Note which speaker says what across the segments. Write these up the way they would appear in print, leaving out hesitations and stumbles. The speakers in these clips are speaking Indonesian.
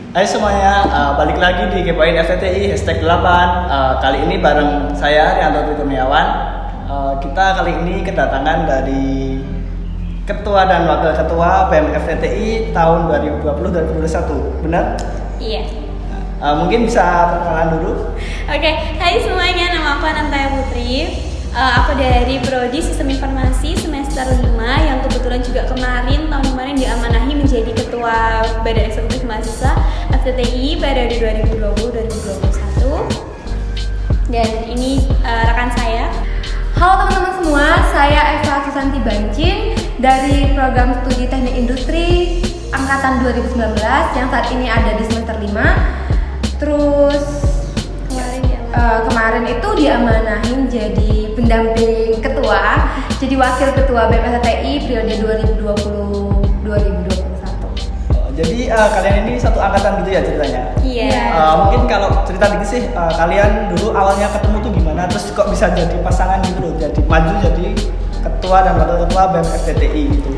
Speaker 1: Hai semuanya, balik lagi di Kepoin FTTI #8. Kali ini bareng saya Rianto Kurniawan. Kita kali ini kedatangan dari Ketua dan Wakil Ketua BEM FTTI tahun 2020-2021. Benar?
Speaker 2: Iya.
Speaker 1: Mungkin bisa perkenalan dulu.
Speaker 2: Oke, hai semuanya, nama aku Anantaya Putri. Aku dari Prodi Sistem Informasi semester 5 yang kebetulan juga tahun kemarin diamanahi menjadi Ketua Badan Eksekutif Mahasiswa FTTI periode 2020-2021. Dan ini rekan saya.
Speaker 3: Halo teman-teman semua, saya Eva Susanti Bancin dari Program Studi Teknik Industri Angkatan 2019 yang saat ini ada di semester 5. Terus kemarin itu diamanahin jadi pendamping ketua, jadi wakil ketua BEM FTTI periode 2020-2021.
Speaker 1: Jadi kalian ini satu angkatan gitu ya ceritanya?
Speaker 2: Iya.
Speaker 1: Mungkin kalau cerita dikit sih, kalian dulu awalnya ketemu tuh gimana? Terus kok bisa jadi pasangan gitu loh, jadi maju jadi ketua dan wakil ketua BEM FTTI gitu?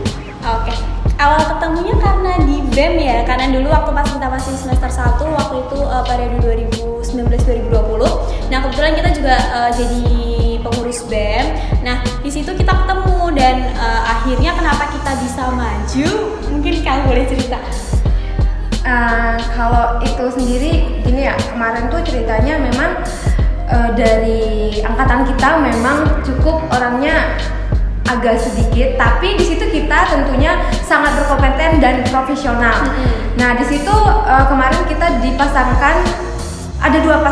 Speaker 2: Oke. Awal ketemunya karena di BEM ya, karena dulu waktu pas kita masih semester 1, waktu itu periode 2019-2020. Nah kebetulan kita juga jadi pengurus BEM. Nah di situ kita ketemu dan akhirnya kenapa kita bisa maju? Mungkin kamu boleh cerita.
Speaker 3: Kalau itu sendiri gini ya, kemarin tuh ceritanya memang dari angkatan kita memang cukup orangnya agak sedikit, tapi di situ kita tentunya sangat berkompeten dan profesional. Nah di situ kemarin kita dipasangkan ada dua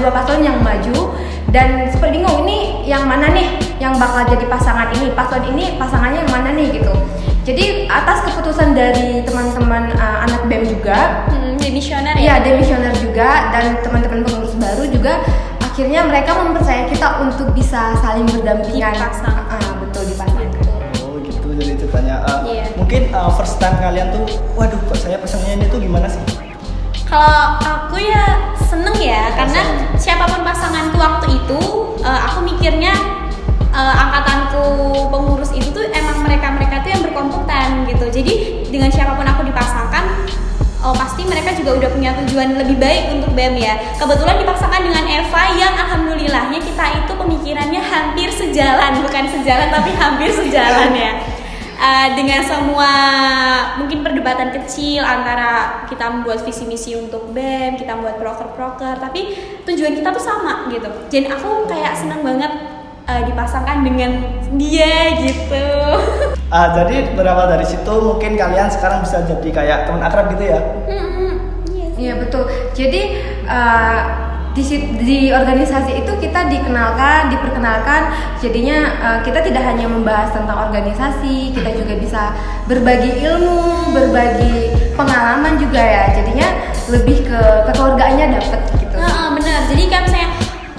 Speaker 3: paslon yang maju dan seperti bingung ini yang mana nih yang bakal jadi pasangan ini, paslon ini pasangannya yang mana nih gitu. Jadi atas keputusan dari teman-teman anak BEM juga,
Speaker 2: demisioner ya?
Speaker 3: Iya demisioner juga, dan teman-teman pengurus baru juga, akhirnya mereka mempercayai kita untuk bisa saling berdampingan. Betul, dipasangkan.
Speaker 1: Oh gitu, jadi ceritanya.
Speaker 2: Iya.
Speaker 1: Mungkin first time kalian tuh, waduh kok saya pasangannya ini tuh gimana sih?
Speaker 2: Kalau aku ya seneng ya, karena siapapun pasanganku waktu itu, aku mikirnya angkatanku pengurus itu tuh emang mereka tuh yang berkompeten gitu. Jadi dengan siapapun aku dipasangkan, pasti mereka juga udah punya tujuan lebih baik untuk BEM ya. Kebetulan dipasangkan dengan Eva yang alhamdulillahnya kita itu pemikirannya hampir sejalan, bukan sejalan tapi hampir sejalan ya. Dengan semua mungkin perdebatan kecil antara kita membuat visi misi untuk BEM, kita membuat proker, tapi tujuan kita tuh sama gitu. Dan aku kayak senang banget dipasangkan dengan dia gitu.
Speaker 1: Jadi berawal dari situ mungkin kalian sekarang bisa jadi kayak teman akrab gitu ya?
Speaker 3: Iya betul. Jadi di organisasi itu kita diperkenalkan. Jadinya kita tidak hanya membahas tentang organisasi, kita juga bisa berbagi ilmu, berbagi pengalaman juga ya. Jadinya lebih ke kekeluargaannya dapet gitu.
Speaker 2: Bener. Jadi kan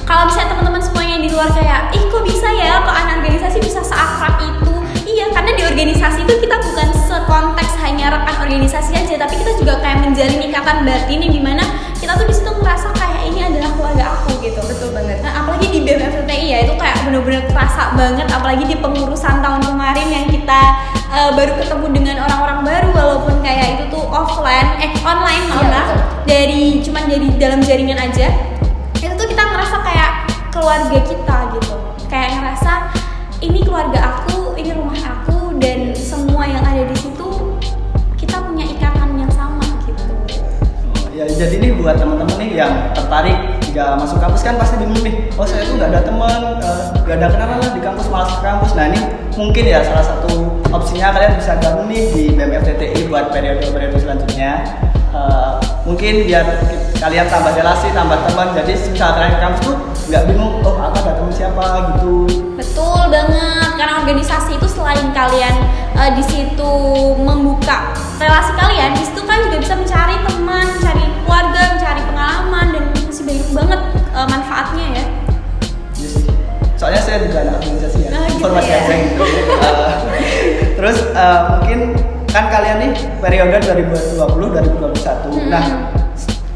Speaker 2: kalau misalnya teman-teman semuanya di luar kayak, kok bisa ya, kok anak organisasi bisa seakrab itu? Iya, karena di organisasi itu kita bukan sekonteks hanya rekan organisasi aja, tapi kita juga kayak menjalin ikatan batin yang dimana kita tuh di situ merasa kayak ini adalah keluarga aku gitu.
Speaker 3: Betul banget.
Speaker 2: Nah, apalagi di BEM FTTI ya, itu kayak bener-bener kerasa banget, apalagi di pengurusan tahun kemarin yang kita baru ketemu dengan orang-orang baru, walaupun kayak itu tuh online cuman dari dalam jaringan aja. Itu tuh kita ngerasa kayak keluarga kita gitu, kayak ngerasa ini keluarga aku, ini rumah aku, dan semua yang ada di situ kita punya ikatan yang sama gitu.
Speaker 1: Ya jadi ini buat teman-teman nih yang tertarik jika masuk kampus kan pasti bingung nih, saya tuh nggak ada teman, nggak ada kenalan lah di kampus, malas ke kampus. Nah ini mungkin ya salah satu opsinya kalian bisa gabung nih di BEM FTTI buat periode selanjutnya. Mungkin biar kalian tambah relasi, tambah teman, jadi misal kalian ke kampus tuh nggak bingung, aku ada teman siapa gitu.
Speaker 2: Betul banget, karena organisasi itu selain kalian di situ membuka relasi kalian, di situ kan juga bisa mencari teman, mencari keluarga, mencari pengalaman, dan masih banyak banget manfaatnya ya.
Speaker 1: Yes. Soalnya saya juga anak organisasi ya, informasi
Speaker 2: ya.
Speaker 1: aja gitu. Terus mungkin kan kalian nih periode 2020-2021. Nah,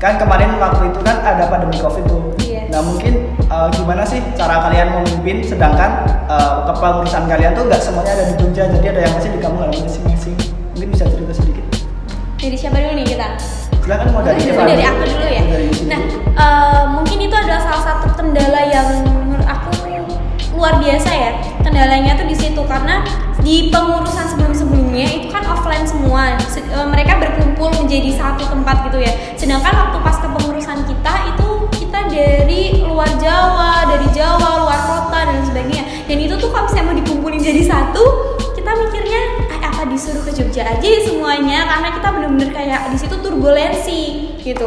Speaker 1: kan kemarin waktu itu kan ada pandemi COVID tuh.
Speaker 2: Iya.
Speaker 1: Nah, mungkin gimana sih cara kalian memimpin sedangkan kepengurusan kalian tuh nggak semuanya ada di Jogja, jadi ada yang masih di kampung halaman masing-masing. Mungkin bisa cerita sedikit.
Speaker 2: Jadi siapa dulu nih kita?
Speaker 1: Silakan mau dari Eva.
Speaker 2: Dari aku dulu ya. Nah, mungkin itu adalah salah satu kendala yang menurut aku luar biasa ya. Kendalanya tuh di situ karena di pengurusan sebelum-sebelumnya itu kan offline semua. Mereka berkumpul menjadi satu tempat gitu ya. Sedangkan waktu pas kepengurusan kita itu kita dari luar Jawa, dari Jawa, luar kota dan sebagainya. Dan itu tuh kalau misalnya mau dikumpulin jadi satu, kita mikirnya apa disuruh ke Jogja aja semuanya karena kita bener-bener kayak di situ turbulensi gitu.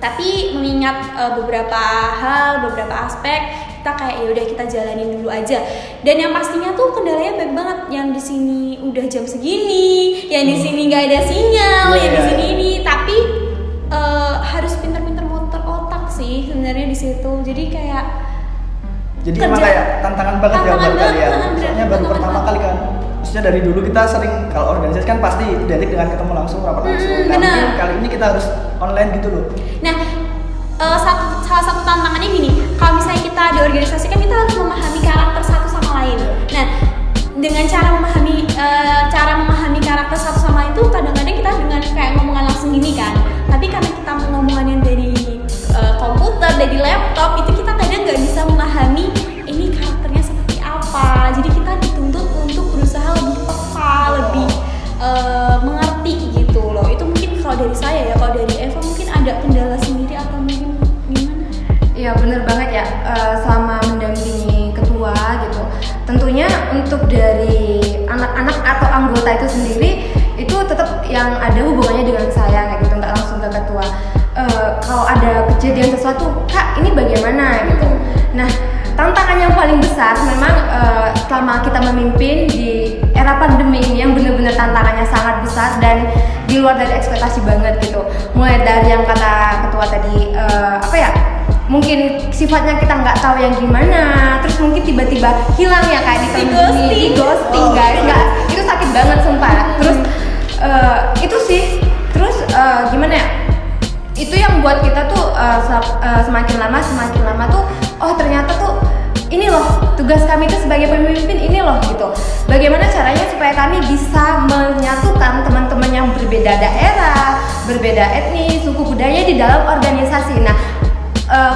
Speaker 2: Tapi mengingat beberapa hal, beberapa aspek, kita kayak ya udah kita jalanin dulu aja. Dan yang pastinya tuh kendalanya banyak banget. Yang di sini udah jam segini, yang di sini nggak ada sinyal, yang di sini ini. Tapi harus pinter-pinter muter otak sih sebenarnya di situ. Jadi kayak
Speaker 1: emang kayak tantangan banget ya buat kalian. Soalnya baru pertama kali kan. Maksudnya dari dulu kita sering kalau organisasi kan pasti identik dengan ketemu langsung, rapat langsung. Nah, mungkin kali ini kita harus online gitu loh.
Speaker 2: Nah, salah satu tantangannya gini, kalau misalnya kita di organisasi kan kita harus memahami karakter satu sama lain. Nah, dengan cara memahami karakter satu sama lain itu kadang-kadang kita dengan kayak ngomongan langsung gini kan. Tapi karena kita ngomongannya dari komputer, dari laptop, itu kita kadang nggak bisa memahami ini karakternya seperti apa. Jadi kita dituntut untuk berusaha lebih peka, lebih mengerti gitu loh. Itu mungkin kalau dari saya ya. Kalau dari Eva mungkin ada kendala sendiri atau mungkin gimana?
Speaker 3: Iya bener banget ya, selama mendampingi ketua gitu. Tentunya untuk dari anak-anak atau anggota itu sendiri itu tetap yang ada hubungannya dengan saya kayak gitu, nggak langsung ke ketua. Kalau ada kejadian sesuatu, Kak ini bagaimana gitu. Nah tantangan yang paling besar memang selama kita memimpin di era pandemi ini yang benar-benar tantangannya sangat besar dan di luar dari ekspektasi banget gitu. Mulai dari yang kata ketua tadi mungkin sifatnya kita nggak tahu yang gimana, terus mungkin tiba-tiba hilang ya kayak di ghosting guys, nggak itu sakit banget sumpah. Terus itu sih, terus gimana ya? Itu yang buat kita tuh semakin lama tuh oh ternyata tuh ini loh tugas kami tuh sebagai pemimpin ini loh gitu. Bagaimana caranya supaya kami bisa menyatukan teman-teman yang berbeda daerah, berbeda etnis, suku budaya di dalam organisasi. Nah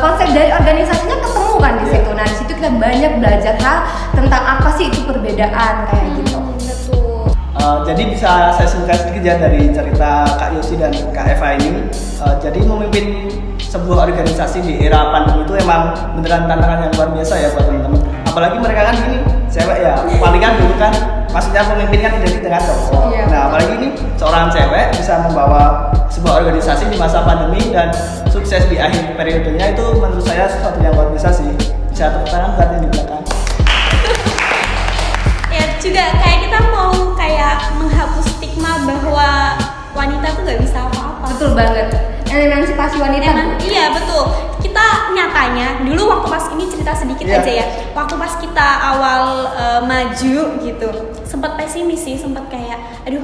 Speaker 3: konsep dari organisasinya ketemu kan di situ. Nah di situ kita banyak belajar hal tentang apa sih itu perbedaan kayak gitu.
Speaker 2: Betul.
Speaker 1: Jadi bisa saya singkat sedikit ya dari cerita Kak Yosi dan Kak Eva ini. Jadi memimpin sebuah organisasi di era pandemi itu emang beneran tantangan yang luar biasa ya buat teman-teman. Apalagi mereka kan gini, cewek ya, palingan dulu kan maksudnya pemimpin kan identik dengan cowok.
Speaker 3: Iya.
Speaker 1: Nah apalagi ini seorang cewek bisa membawa sebuah organisasi di masa pandemi dan sukses di akhir periodenya, itu menurut saya sesuatu yang luar biasa sih. Bisa tepuk tangan buat yang di belakang.
Speaker 2: Ya juga kayak kita mau kayak menghapus stigma bahwa wanita tuh nggak bisa apa-apa.
Speaker 3: Betul banget. Emansipasi wanita.
Speaker 2: Iya betul. Kita nyatanya dulu waktu pas ini cerita sedikit aja ya. Waktu pas kita awal maju gitu, sempat pesimis sih, sempat kayak aduh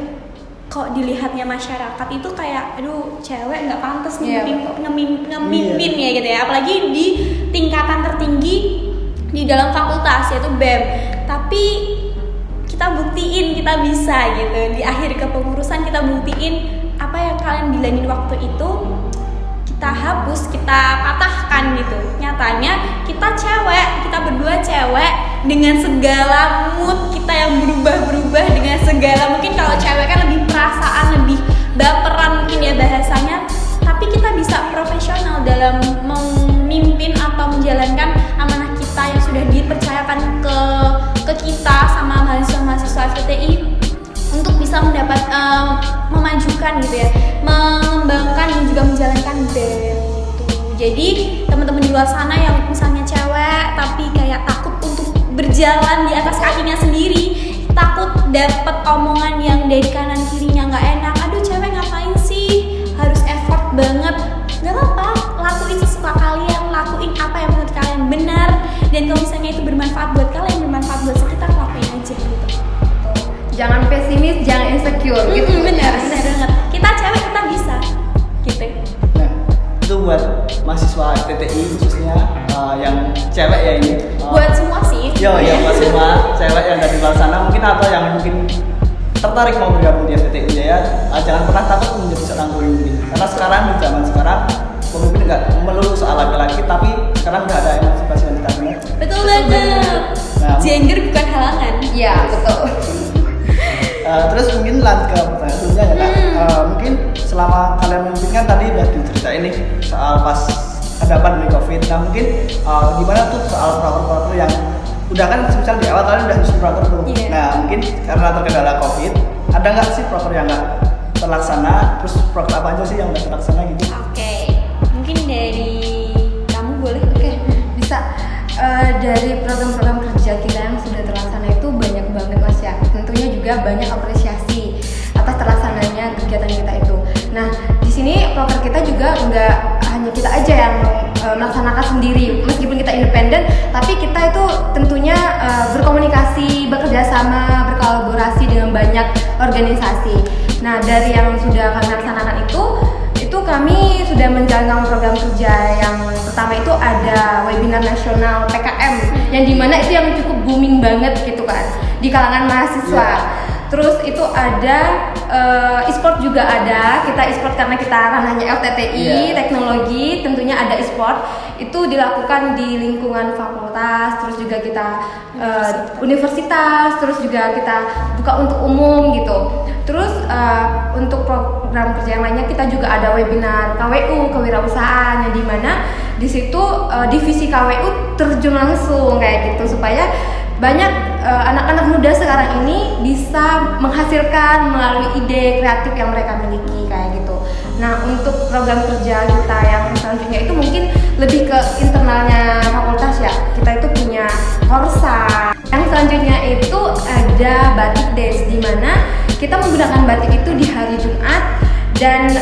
Speaker 2: kok dilihatnya masyarakat itu kayak aduh cewek nggak pantas ngemimpin ya gitu ya. Apalagi di tingkatan tertinggi di dalam fakultas yaitu BEM. Tapi kita buktiin kita bisa gitu. Di akhir kepengurusan kita buktiin apa yang kalian bilangin waktu itu kita hapus, kita patahkan gitu. Nyatanya kita cewek, kita berdua cewek dengan segala mood kita yang berubah-berubah, dengan segala mungkin kalau cewek kan lebih perasaan, lebih baperan mungkin ya bahasanya, tapi kita bisa profesional dalam memimpin atau menjalankan amanah kita yang sudah dipercayakan ke kita sama mahasiswa-mahasiswa FTI untuk bisa mendapat memajukan gitu ya, mengembangkan dan juga menjalankan BEM gitu. Jadi teman-teman di luar sana yang misalnya cewek tapi kayak takut untuk berjalan di atas kakinya sendiri, takut dapat omongan yang dari kanan kirinya nggak enak, aduh cewek ngapain sih harus effort banget, nggak apa-apa, lakuin sesuka kalian, lakuin apa yang menurut kalian benar, dan kalau misalnya itu bermanfaat buat kalian, bermanfaat buat sekitar, lakuin aja gitu.
Speaker 3: Jangan pesimis, jangan insecure gitu.
Speaker 2: Benar banget. Kita cewek kita bisa gitu.
Speaker 1: Nah itu buat mahasiswa TTI khususnya yang cewek ya ini.
Speaker 2: Buat semua sih.
Speaker 1: Buat semua cewek yang dari luar sana mungkin atau yang mungkin tertarik mau bergabung bergabung di FTTI ya, jangan pernah takut menjadi seorang pemimpin. Karena sekarang di zaman sekarang pemimpin nggak melulu soal laki-laki, tapi sekarang udah ada emansipasi wanita.
Speaker 2: Betul banget.
Speaker 1: Nah,
Speaker 2: Gender bukan halangan.
Speaker 3: Iya, betul.
Speaker 1: Terus mungkin lanjut ke pertanyaan selanjutnya ya Kak. Mungkin selama kalian memimpin kan tadi udah diceritain nih soal pas ada pandemi COVID. Nah mungkin gimana tuh soal proker-proker yang udah kan misal di awal kalian udah nyusun proker tuh.
Speaker 2: Iya.
Speaker 1: Nah mungkin karena terkendala COVID, ada nggak sih proker yang nggak terlaksana? Terus proker apa aja sih yang nggak terlaksana gitu?
Speaker 2: Oke, mungkin dari kamu boleh.
Speaker 3: Oke, bisa. Dari program-program kerja kita yang sudah terlaksana itu banyak banget Mas ya. Tentunya juga banyak apresiasi atas terlaksananya kegiatan kita itu. Nah, di sini proker kita juga nggak hanya kita aja yang melaksanakan sendiri. Meskipun kita independen, tapi kita itu tentunya berkomunikasi, bekerja sama, berkolaborasi dengan banyak organisasi. Nah, dari yang sudah kami laksanakan itu kami sudah menjalankan program kerja. Yang pertama itu ada webinar nasional PKM yang dimana itu yang cukup booming banget gitu kan di kalangan mahasiswa. Terus itu ada e-sport juga ada. Kita e-sport karena kita ranahnya FTTI, teknologi, tentunya ada e-sport. Itu dilakukan di lingkungan fakultas, terus juga kita universitas, terus juga kita buka untuk umum gitu. Terus untuk program kerja yang lainnya kita juga ada webinar KWU, kewirausahaan, yang dimana di situ divisi KWU terjun langsung kayak gitu supaya banyak anak-anak muda sekarang ini bisa menghasilkan melalui ide kreatif yang mereka miliki kayak gitu. Nah untuk program kerja kita yang selanjutnya itu mungkin lebih ke internalnya fakultas ya. Kita itu punya Korsa. Yang selanjutnya itu ada Batik Days, di mana kita menggunakan batik itu di hari Jumat. Dan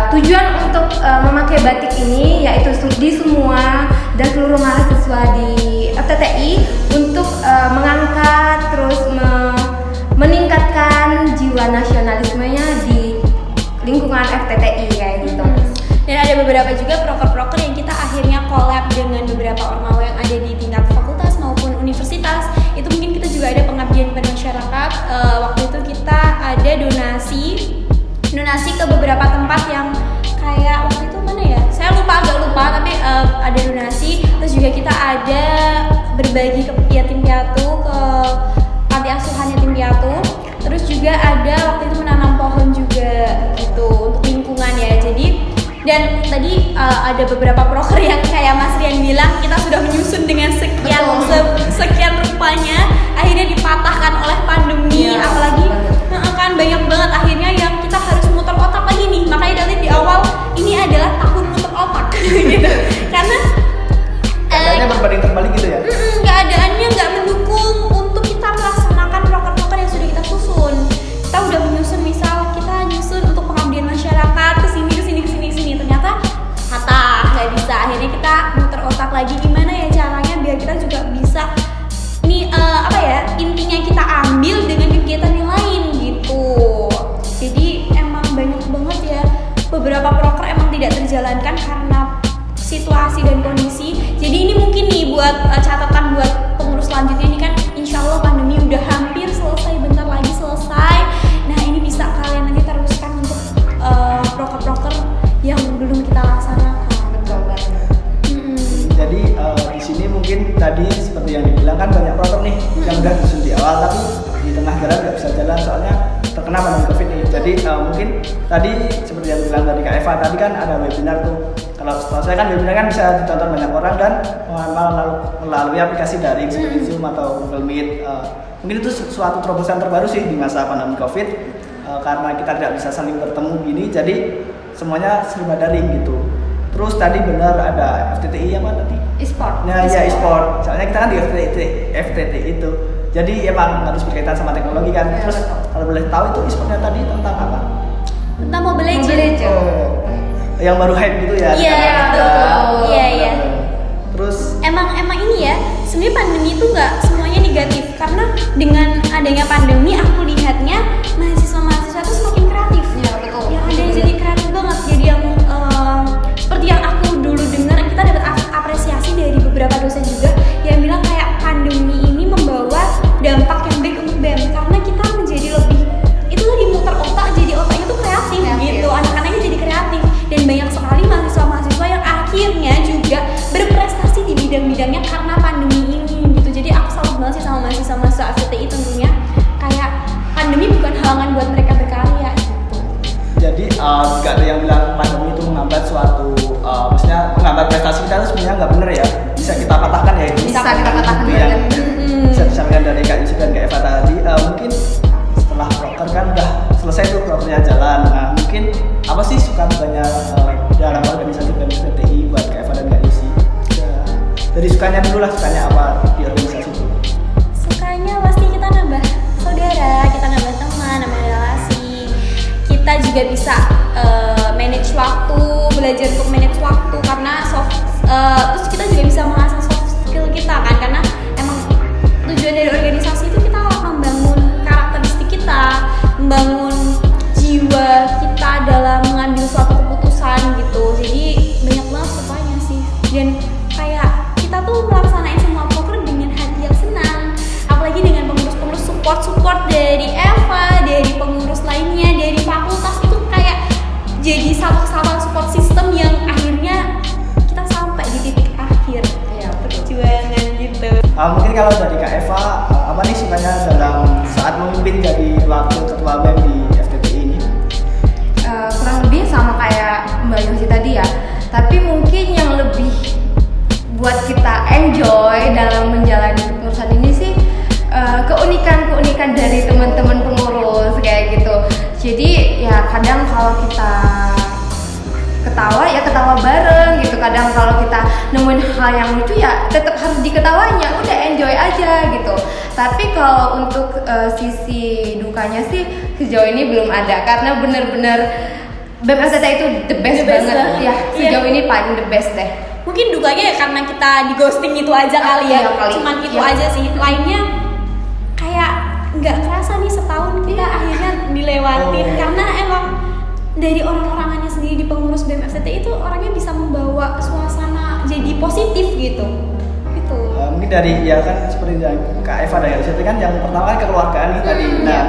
Speaker 3: tujuan untuk memakai batik ini yaitu di semua dan seluruh mahasiswa di FTTI untuk mengangkat terus meningkatkan jiwa nasionalismenya di lingkungan FTTI kayak gitu.
Speaker 2: Dan ada beberapa juga proker-proker yang kita akhirnya collab dengan beberapa ormawa yang ada di tingkat fakultas maupun universitas. Itu mungkin kita juga ada pengabdian pada masyarakat. Waktu itu kita ada donasi ke beberapa tempat yang kayak waktu itu mana ya? Saya agak lupa tapi ada donasi. Terus juga kita ada berbagi ke yatim piatu, ke panti asuhan yatim piatu. Terus juga ada waktu itu menanam pohon juga gitu untuk lingkungan ya. Jadi dan tadi ada beberapa proker yang kayak Mas Rian bilang kita sudah menyusun dengan sekian rupanya akhirnya dipatahkan oleh pandemi, apalagi kan banyak banget akhirnya yang kita harus muter otak lagi nih. Makanya dari di awal ini adalah tahun muter otak gitu. Karena
Speaker 1: keadaannya berbanding terbalik gitu ya.
Speaker 2: Keadaannya nggak mendukung untuk kita melaksanakan proker-proker yang sudah kita susun. Kita udah menyusun, misal kita nyusun untuk pengabdian masyarakat kesini. Ternyata nggak bisa. Akhirnya kita muter otak lagi gimana ya caranya biar kita juga bisa intinya kita ambil dengan kegiatan yang lain gitu. Jadi emang banyak banget ya beberapa proker emang tidak terjalankan karena situasi dan kondisi. Jadi ini mungkin nih buat catatan buat pengurus selanjutnya ini kan insya Allah pandemi udah hampir selesai, bentar lagi selesai. Nah ini bisa kalian nanti teruskan untuk proker-proker yang belum kita laksanakan.
Speaker 3: Betul banget.
Speaker 1: Jadi di sini mungkin tadi seperti yang dibilang kan banyak proker nih yang udah disusun di awal tapi di tengah jalan nggak bisa jalan soalnya terkena pandemi COVID nih. Jadi mungkin tadi seperti yang dibilang tadi Kak Eva tadi kan ada webinar tuh. Kalau setahu saya kan webinar kan bisa ditonton banyak orang dan melalui aplikasi daring seperti Zoom atau Google Meet. Mungkin itu suatu terobosan terbaru sih di masa pandemi COVID karena kita tidak bisa saling bertemu gini. Jadi semuanya serba daring gitu. Terus tadi benar ada FTTI yang mana tadi?
Speaker 3: E-sport.
Speaker 1: Nah iya e-sport. Soalnya kita kan di FTTI itu. Jadi emang harus berkaitan sama teknologi kan.
Speaker 3: Ya,
Speaker 1: terus kalau boleh tahu itu e-sportnya tadi tentang apa?
Speaker 2: Tentang Mobile Legends.
Speaker 1: Yang baru hype gitu ya?
Speaker 2: Iya betul. Iya.
Speaker 1: Terus
Speaker 2: emang ini ya. Sebenarnya pandemi itu nggak semuanya negatif karena dengan adanya pandemi aku lihatnya mahasiswa itu semakin kreatif.
Speaker 3: Iya betul.
Speaker 2: Yang ada yang jadi kreatif banget. Jadi yang seperti yang aku dulu dengar, kita dapat apresiasi dari beberapa dosen juga yang bilang kayak pandemi ini membawa dampak yang baik untuk BEM karena kita menjadi lebih itu lagi bisa masuk FTTI tentunya kayak pandemi bukan halangan buat mereka berkarya gitu.
Speaker 1: Jadi nggak ada yang bilang pandemi itu menghambat suatu, maksudnya menghambat prestasi kita itu sebenarnya nggak bener ya. Bisa kita patahkan ya itu.
Speaker 3: Bisa kita patahkan
Speaker 1: Itu yang
Speaker 3: banget.
Speaker 1: bisa disampaikan dari Kak Yusuf dan Kak Eva tadi. Mungkin setelah proker kan udah selesai tuh prokernya jalan. Nah mungkin apa sih suka dukanya dalam organisasi BEM-FTTI buat Kak Eva dan Kak Yusi? Ya, dari sukanya dulu lah, sukanya apa di organisasi itu?
Speaker 2: Sukanya pasti kita nambah saudara, kita nambah teman, nambah relasi. Kita juga bisa manage waktu, belajar untuk manage waktu karena terus kita juga bisa mengasah soft skill kita kan, karena emang tujuan dari organisasi itu kita membangun karakteristik kita, membangun jiwa kita dalam mengambil suatu keputusan gitu. Jadi banyak banget sukanya sih, dan kayak kita tuh melaksanain semua program dengan hati yang senang, apalagi dengan pengurus-pengurus support dari Eva, dari pengurus lainnya, dari fakultas, itu kayak jadi satu kesatuan support system yang akhirnya kita sampai di titik akhir
Speaker 3: Iya, betul.
Speaker 2: perjuangan gitu.
Speaker 1: Mungkin kalau dari Kak Eva, apa nih sukanya dalam saat memimpin jadi wakil ketua BEM di FTTI ini?
Speaker 3: Kurang lebih sama kayak Mbak Yusi tadi ya, tapi mungkin yang lebih buat kita enjoy dalam menjalani pengurusan ini sih keunikan dari teman-teman pengurus kayak gitu. Jadi ya kadang kalau kita ketawa ya ketawa bareng gitu, kadang kalau kita nemuin hal yang lucu ya tetap harus diketawanya, udah enjoy aja gitu. Tapi kalau untuk sisi dukanya sih sejauh ini belum ada, karena bener-bener BEM-FTTI itu the best
Speaker 2: The best
Speaker 3: banget
Speaker 2: lah.
Speaker 3: ya, sejauh ini paling the best deh.
Speaker 2: Mungkin dukanya ya karena kita di ghosting itu aja kali ya,
Speaker 3: Iya kali.
Speaker 2: cuman itu
Speaker 3: Iya.
Speaker 2: aja sih. Lainnya kayak nggak kerasa nih setahun kita akhirnya dilewatin, karena emang dari orang-orangannya sendiri di pengurus BEM-FTTI itu orangnya bisa membawa suasana jadi positif gitu. Gitu.
Speaker 1: Mungkin dari ya kan seperti yang Kak Eva dan Kak Yusi kan yang pertama kan kekeluargaan nih tadi. Nah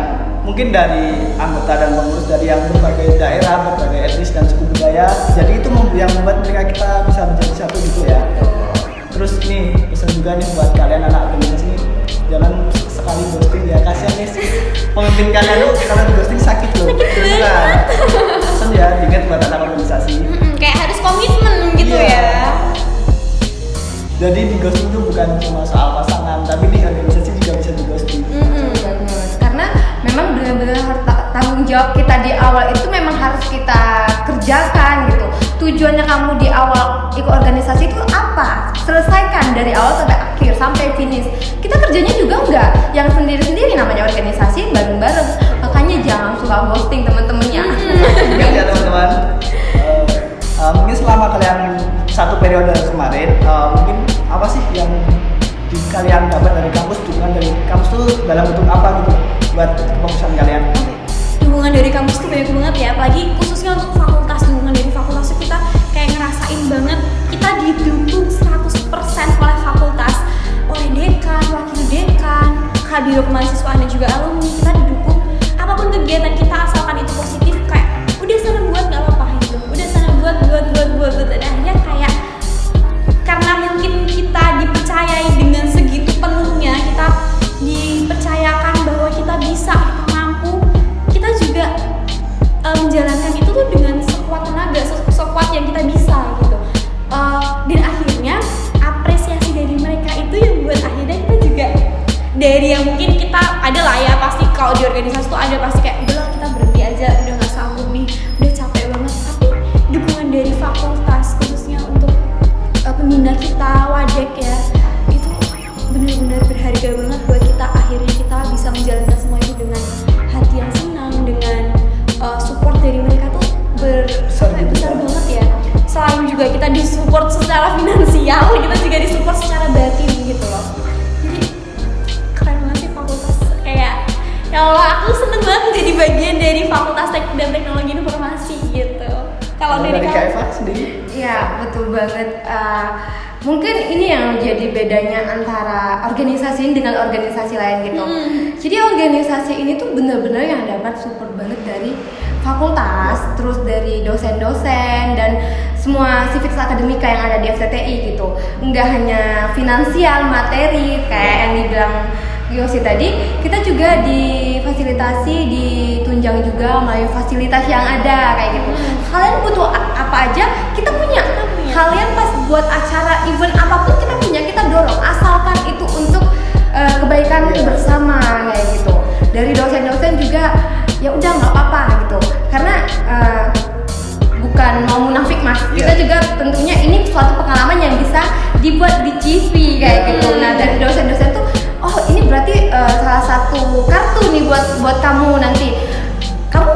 Speaker 1: mungkin dari anggota dan pengurus dari yang berbagai daerah, berbagai etnis dan suku budaya, jadi itu yang membuat mereka kita bisa menjadi satu gitu ya. Terus ini pesan juga nih buat kalian anak organisasi ini, jangan sekali ghosting ya, kasihan nih si pemimpin kalian tuh kalau di ghosting sakit loh. Beneran. Pesan ya, diingat buat anak organisasi.
Speaker 2: Kayak harus komitmen gitu
Speaker 1: Iya.
Speaker 2: ya.
Speaker 1: Jadi di ghosting itu bukan cuma soal pasangan, tapi di organisasi juga bisa di ghosting.
Speaker 3: Banget. Karena memang benar-benar harus tanggung jawab kita di awal itu memang harus kita kerjakan gitu. Tujuannya kamu di awal ikut organisasi itu apa? Selesaikan dari awal sampai akhir, sampai finish. Kita kerjanya juga enggak yang sendiri-sendiri, namanya organisasi bareng-bareng. Makanya jangan suka ghosting teman-temannya.
Speaker 1: Ingat ya teman-teman. Mungkin selama kalian satu periode kemarin, mungkin apa sih yang kalian dapat dari kampus, dukungan dari kampus tuh dalam bentuk apa gitu buat kefokusan kalian?
Speaker 2: Dukungan dari kampus tuh banyak banget ya, apalagi khususnya untuk fakultas. Dukungan dari fakultas itu kita kayak ngerasain banget kita didukung 100% oleh fakultas, oleh dekan, wakil dekan, kabiro kemahasiswaan dan juga alumni. Kita didukung apapun kegiatan kita asalkan itu positif, kayak udah sana buat nggak apa-apa gitu, udah sana buat dan akhirnya kayak karena mungkin kita dipercayai dengan segitu penuhnya, kita dipercayakan bahwa kita bisa, kita mampu, kita juga menjalankan itu tuh dengan sekuat tenaga, sekuat yang kita bisa gitu. Dan akhirnya apresiasi dari mereka itu yang buat akhirnya kita juga dari yang mungkin kita ada lah ya, pasti kalau di organisasi tuh ada pasti kayak udahlah kita berhenti aja, udah nggak sanggup nih, udah capek banget. Tapi dukungan dari fakultas khususnya untuk pembina kita, wadek ya, itu benar-benar berharga banget buat kita. Akhirnya kita bisa menjalankan semua itu dengan hati yang senang, dengan support dari mereka tuh besar banget ya. Selain juga kita disupport secara finansial, kita juga disupport secara batin gitu loh. Jadi keren banget sih fakultas, kayak ya Allah, aku seneng banget menjadi bagian dari Fakultas Teknik dan Teknologi Informasi gitu. Kalau dari
Speaker 1: Kak
Speaker 2: kamu?
Speaker 1: Eva sendiri?
Speaker 3: Iya, betul banget. Mungkin ini yang menjadi bedanya antara organisasi ini dengan organisasi lain gitu. Jadi organisasi ini tuh benar-benar yang dapat support banget dari fakultas, terus dari dosen-dosen dan semua civics akademika yang ada di FTTI gitu. Enggak hanya finansial, materi kayak yang dibilang Yosi tadi, kita juga difasilitasi, ditunjang juga melalui fasilitas yang ada kayak gitu. Kalian butuh apa aja, kita punya. Kalian pas buat acara event apapun kita punya, kita dorong asalkan itu untuk kebaikan bersama kayak gitu. Dari dosen-dosen juga ya udah nggak apa-apa gitu. Karena bukan mau munafik mas, kita juga tentunya ini suatu pengalaman yang bisa dibuat di CV kayak gitu. Nah dari dosen-dosen tuh, oh ini berarti salah satu kartu nih buat kamu nanti. Kamu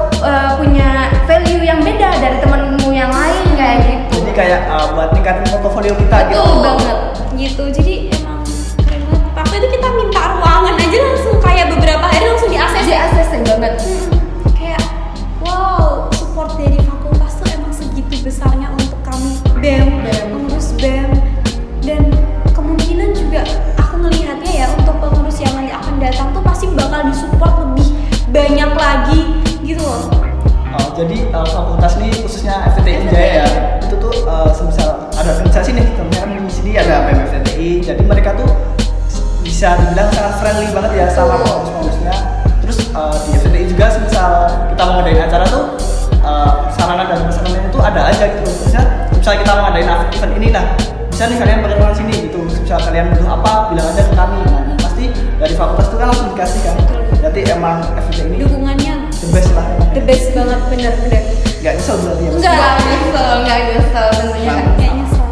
Speaker 3: punya value yang beda dari temenmu yang lain kayak gitu.
Speaker 1: Jadi kayak buat ningkatin portofolio kita gitu.
Speaker 3: Betul banget.
Speaker 2: Gitu, jadi emang keren banget. Waktu itu kita minta ruangan aja langsung kayak beberapa hari langsung di ACC.
Speaker 3: Di ACC banget.
Speaker 2: Kayak wow, support dari fakultas tuh emang segitu besarnya untuk kami BEM, pengurus BEM. Dan kemungkinan juga aku ngelihatnya ya untuk pengurus yang nanti akan datang tuh pasti bakal disupport lebih banyak lagi gitu loh.
Speaker 1: Jadi fakultas nih khususnya FTTI Jaya ya, itu tuh semisal ada organisasi nih, teman-teman di sini ada BEM FTTI, jadi mereka tuh bisa dibilang sangat friendly banget ya sama pengurus-pengurusnya. Terus di FTTI juga semisal kita mau ngadain acara tuh sarana dan prasarana itu ada aja gitu. Misalnya kita mau ngadain event ini, nah bisa nih kalian pakai ruangan sini gitu. Misal kalian butuh apa, bilang aja ke kami. Nah, pasti dari fakultas itu kan langsung dikasih kan. Berarti emang FTTI ini
Speaker 2: Dukungannya
Speaker 1: the best lah.
Speaker 2: the best banget, bener-bener.
Speaker 1: Gak nyesel berarti ya?
Speaker 3: Nggak nyesel tentunya.
Speaker 2: Kayak nyesel,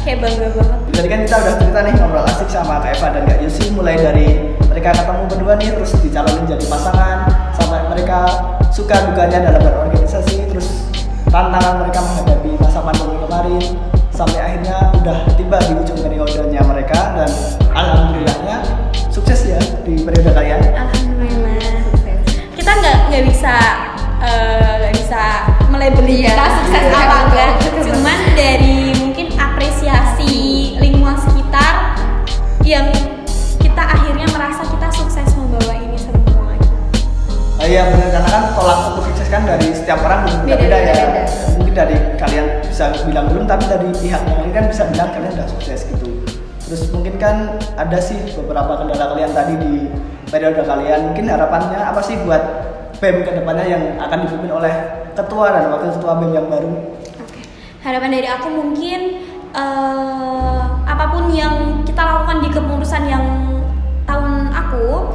Speaker 2: kayak bangga banget.
Speaker 1: Jadi kan kita udah cerita nih ngobrol asik sama Kak Eva dan Kak Yosi, mulai dari mereka ketemu berdua nih terus dicalonin jadi pasangan, sampai mereka suka dukanya dalam berorganisasi, terus tantangan mereka menghadapi masa pandemi kemarin, sampai akhirnya udah tiba di ujung periodenya mereka dan alhamdulillahnya sukses ya di periode kalian.
Speaker 2: Alhamdulillah. Kita nggak bisa melabeli kita sukses apa enggak. Cuman dari mungkin apresiasi lingkungan sekitar yang kita akhirnya merasa kita sukses membawa ini semua.
Speaker 1: Iya benar, karena kan tolak ukur sukses kan dari setiap orang berbeda-beda ya. Mungkin dari kalian bisa bilang belum, tapi dari pihak yang lain kan bisa bilang kalian udah sukses gitu. Terus mungkin kan ada sih beberapa kendala kalian tadi di periode kalian. Mungkin harapannya apa sih buat BEM kedepannya yang akan dipimpin oleh ketua dan wakil ketua BEM yang baru?
Speaker 2: Oke. Harapan dari aku mungkin apapun yang kita lakukan di kepengurusan yang tahun aku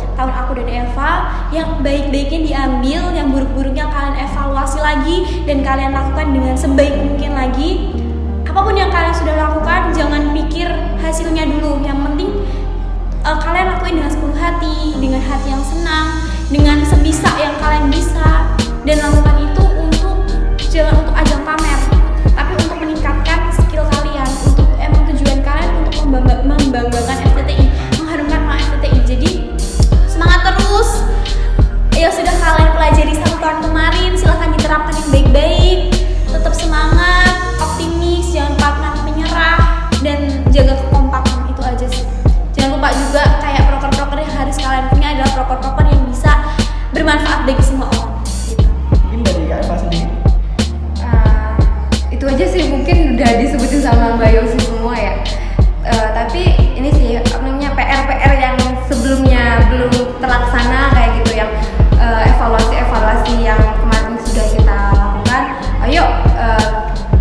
Speaker 2: dan Eva, yang baik-baiknya diambil, yang buruk-buruknya kalian evaluasi lagi dan kalian lakukan dengan sebaik mungkin lagi. Apapun yang kalian sudah lakukan, jangan pikir hasilnya dulu. Yang penting kalian lakuin dengan sepenuh hati, dengan hati yang senang, dengan sebisa yang kalian bisa, dan lakukan itu jangan untuk ajang pamer, tapi untuk meningkatkan skill kalian, untuk emang tujuan kalian untuk membanggakan FTTI, mengharumkan nama FTTI. Jadi semangat terus. Ya sudah kalian pelajari 1 tahun kemarin, silahkan diterapkan yang baik-baik. Tetap semangat, optimis, jangan pernah menyerah, dan jaga kekompakan. Itu aja sih. Jangan lupa juga kayak proker-proker yang harus kalian punya adalah proker-proker yang bisa bermanfaat bagi semua orang. Gitu.
Speaker 1: Mungkin dari Kak Eva sendiri.
Speaker 3: Itu aja sih, mungkin udah disebutin sama Mbak Yosi semua ya. Tapi ini sih namanya PR yang sebelumnya belum terlaksana kayak gitu, yang evaluasi yang kemarin sudah kita lakukan. Ayo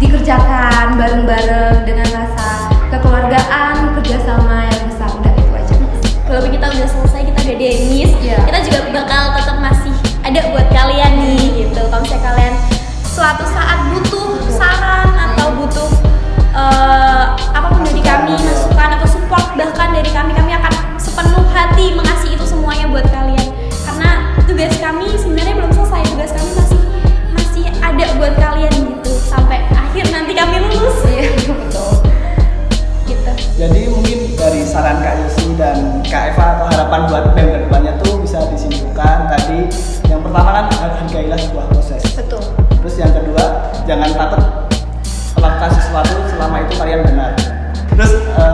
Speaker 3: dikerjakan bareng-bareng dengan rasa kekeluargaan, kerjasama yang besar. Udah itu aja.
Speaker 2: Walaupun kita udah selesai, kita udah demis, kita juga bakal tetap masih ada buat kalian nih gitu. Kalau misalnya kalian suatu saat butuh saran atau butuh apapun dari kami, masukan atau support bahkan dari kami akan sepenuh hati mengasih itu semuanya buat kalian. Karena tugas kami sebenarnya belum selesai, tugas kami masih ada buat kalian gitu sampai akhir nanti kami lulus.
Speaker 3: Iya betul.
Speaker 2: Gitu.
Speaker 1: Jadi mungkin dari saran Kak Yosi dan Kak Eva atau harapan buat BEM kedepannya tuh bisa disimpulkan tadi. Yang pertama kan hargailah sebuah proses.
Speaker 3: Betul.
Speaker 1: Terus yang kedua, jangan takut melakukan sesuatu selama itu kalian benar. Terus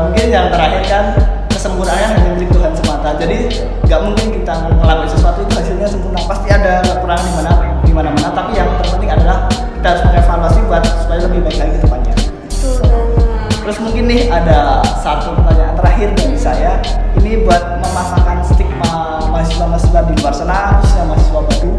Speaker 1: mungkin yang terakhir kan kesempurnaan hanya milik Tuhan semata. Jadi nggak mungkin kita ngelakuin sesuatu itu hasilnya sempurna. Pasti ada kekurangan di mana-mana. Tapi yang terpenting adalah kita harus mengevaluasi buat supaya lebih baik lagi ke depannya.
Speaker 2: Betul banget.
Speaker 1: Terus mungkin nih ada satu pertanyaan terakhir dari saya. Ini buat mematahkan stigma mahasiswa-mahasiswa di luar sana, khususnya mahasiswa baru.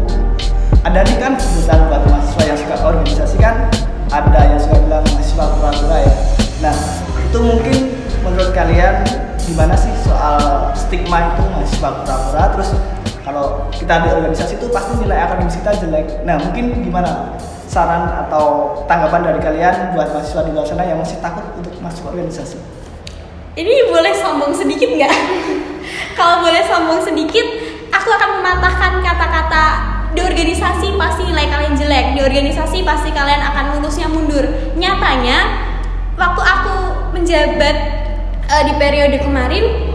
Speaker 1: Ada nih kan sebutan buat mahasiswa yang suka organisasi kan, ada yang suka bilang mahasiswa pura-pura ya. Nah, itu mungkin menurut kalian gimana sih soal stigma itu mahasiswa pura-pura? Terus kalau kita di organisasi itu pasti nilai akademis kita jelek. Nah, mungkin gimana saran atau tanggapan dari kalian buat mahasiswa di luar sana yang masih takut untuk masuk organisasi?
Speaker 2: Ini boleh sombong sedikit nggak? Kalau boleh sombong sedikit, aku akan mematahkan kata-kata di organisasi pasti nilai kalian jelek, di organisasi pasti kalian akan lulusnya mundur. Nyatanya, waktu aku menjabat di periode kemarin,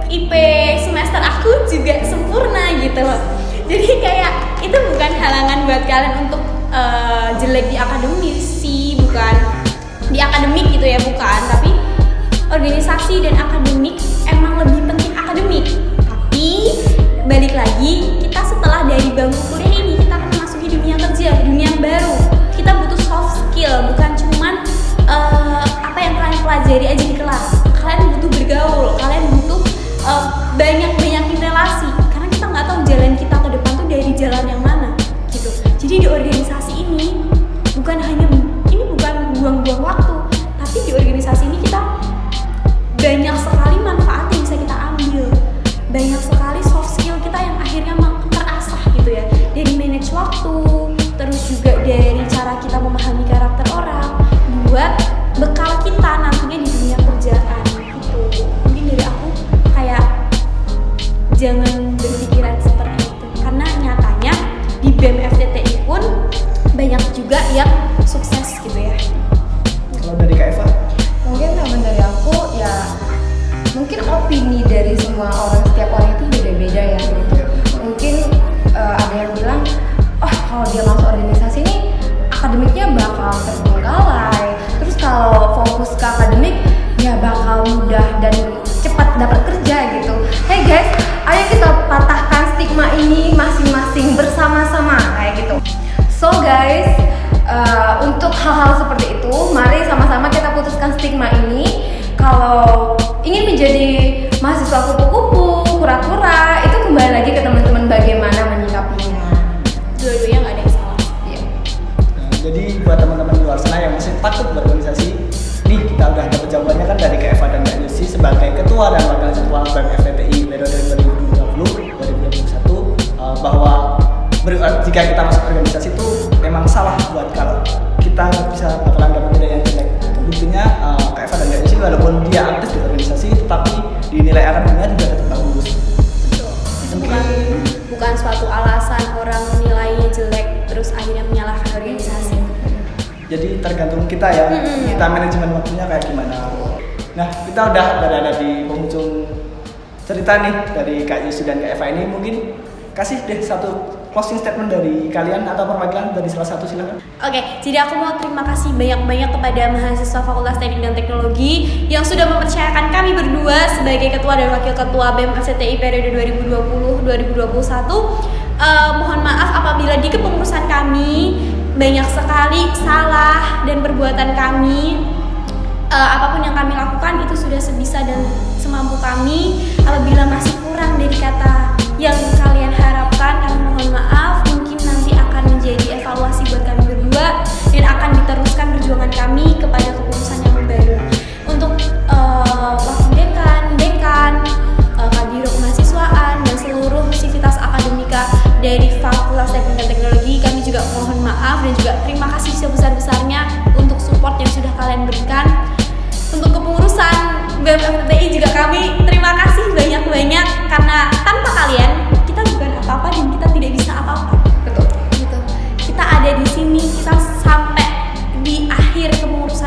Speaker 2: IP semester aku juga sempurna gitu loh. Jadi kayak itu bukan halangan buat kalian untuk jelek di akademisi, bukan di akademik gitu ya, bukan. Tapi organisasi dan akademik emang lebih penting akademik. Tapi balik lagi, kita setelah dari bangku kuliah ini kita akan memasuki dunia kerja, dunia yang baru. Kita butuh soft skill, bukan cuman apa yang kalian pelajari aja di kelas. Kalian butuh bergaul, kalian butuh banyak-banyakin relasi, karena kita nggak tahu jalan kita ke depan tuh dari jalan yang mana gitu. Jadi di organisasi ini bukan buang-buang waktu, tapi di organisasi ini kita banyak sekali manfaat yang bisa kita ambil, banyak sekali soft skill kita yang akhirnya terasah gitu ya, dari manage waktu, terus juga dari cara kita memahami karakter orang, buat bekal kita nantinya di dunia kerjaan gitu. Mungkin dari aku kayak jangan berpikiran seperti itu, karena nyatanya di BEM FTTI pun banyak juga yang sukses gitu ya.
Speaker 1: Kalau dari Kak Eva?
Speaker 3: Mungkin teman dari aku ya, mungkin opini dari semua orang, setiap orang itu beda-beda ya. Mungkin ada yang bilang, oh kalau dia masuk organisasi ini akademiknya bakal terbengkalai, terus kalau fokus ke akademik ya bakal mudah dan cepat dapat kerja gitu. Hey guys, ayo kita patahkan stigma ini masing-masing bersama-sama kayak gitu. So guys, untuk hal-hal seperti itu, mari sama-sama kita putuskan stigma ini. Kalau ingin menjadi mahasiswa kupu-kupu, kura-kura, itu kembali lagi ke teman-teman bagaimana menyikapinya.
Speaker 2: Dua-duanya nggak ada yang salah.
Speaker 3: Iya.
Speaker 1: Nah, jadi buat teman-teman di luar sana yang masih takut berorganisasi, nih kita udah dapat jawabannya kan dari Kak Eva dan Kak Yusi sebagai ketua dan wakil ketua BEM FTTI periode 2020-2021, bahwa jika kita masuk organisasi itu memang salah buat kalau kita nggak bisa bakalan dapat nilai yang jelek. Buktinya Kak Eva dan Kak Yusi walaupun dia aktif di organisasi, tetapi di nilai akademiknya juga tetap bagus.
Speaker 2: Itu bukan suatu alasan orang nilainya jelek terus akhirnya menyalahkan organisasi.
Speaker 1: Jadi tergantung kita ya, kita manajemen waktunya kayak gimana. Nah, kita udah berada di penghujung cerita nih dari Kak Yusi dan Kak Eva ini. Mungkin kasih deh satu closing statement dari kalian atau perwakilan dari salah satu, silakan.
Speaker 2: Oke, jadi aku mau terima kasih banyak-banyak kepada mahasiswa Fakultas Teknik dan Teknologi yang sudah mempercayakan kami berdua sebagai ketua dan wakil ketua BEM FTTI periode 2020-2021. Mohon maaf apabila di kepengurusan kami banyak sekali salah dan perbuatan kami. Apapun yang kami lakukan itu sudah sebisa dan semampu kami. Apabila masih kurang dari kata yang kalian harapkan, kami mohon maaf. Mungkin nanti akan menjadi evaluasi buat kami berdua dan akan diteruskan perjuangan kami kepada kepengurusan yang baru. Untuk wakil dekan, kabiro kemahasiswaan dan seluruh sivitas akademika dari Fakultas Teknik dan Teknologi, kami juga mohon maaf dan juga terima kasih sebesar-besarnya untuk support yang sudah kalian berikan. Untuk kepengurusan BEM FTTI juga kami terima kasih banyak-banyak, karena tanpa kalian kita bukan apa-apa dan kita tidak bisa apa-apa. Betul. Gitu. Kita ada di sini, kita sampai di akhir kepengurusan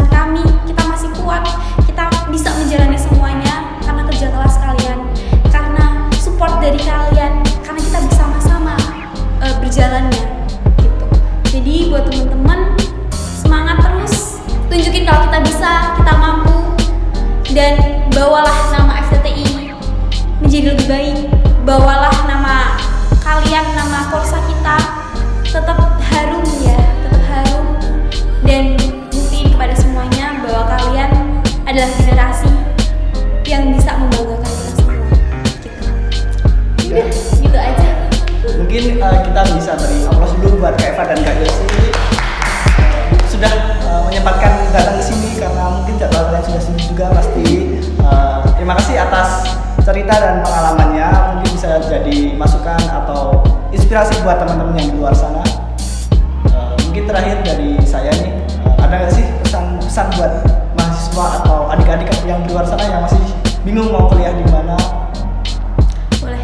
Speaker 1: buat Kak Eva dan Kak Yosi sudah menyempatkan datang ke sini karena mungkin jadwal kalian sudah sibuk juga pasti. Terima kasih atas cerita dan pengalamannya, mungkin bisa jadi masukan atau inspirasi buat teman-teman yang di luar sana. Mungkin terakhir dari saya nih, ada nggak sih pesan-pesan buat mahasiswa atau adik-adik yang di luar sana yang masih bingung mau kuliah di mana?
Speaker 2: Boleh.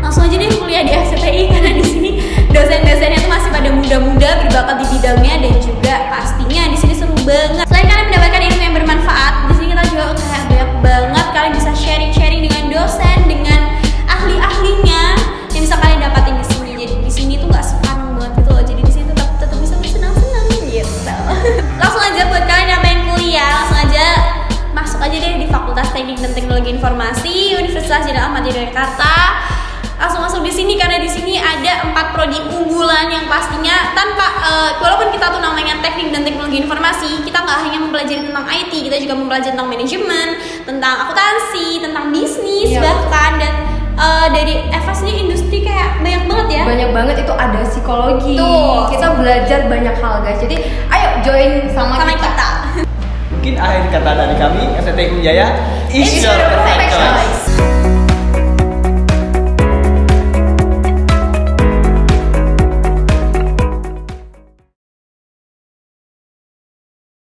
Speaker 2: Langsung aja deh kuliah di FCTI karena di sini dosen-dosennya tuh masih pada muda-muda, berbakat di bidangnya, dan juga pastinya di sini seru banget. Selain kalian mendapatkan ilmu yang bermanfaat, di sini kita juga kayak banyak banget kalian bisa sharing-sharing dengan dosen, dengan ahli-ahlinya yang bisa kalian dapatin di sini. Jadi di sini tuh nggak sekarang banget gitu loh. Jadi di sini tetap bisa bersenang-senang gitu. Langsung aja buat kalian yang pengen kuliah, langsung aja masuk aja deh di Fakultas Teknik dan Teknologi Informasi Universitas Jenderal Ahmad Yani Jakarta. Langsung masuk di sini karena di sini ada 4 prodi unggulan yang pastinya tanpa walaupun kita tuh namanya Teknik dan Teknologi Informasi, kita nggak hanya mempelajari tentang IT, kita juga mempelajari tentang manajemen, tentang akuntansi, tentang bisnis, bahkan dan dari Eva sendiri industri kayak banyak banget ya.
Speaker 3: Banyak banget, itu ada psikologi.
Speaker 2: Tuh.
Speaker 3: Kita belajar banyak hal guys. Jadi ayo join sama kita.
Speaker 1: Mungkin akhir kata dari kami, FTTI Jaya
Speaker 2: It's your perfect choice.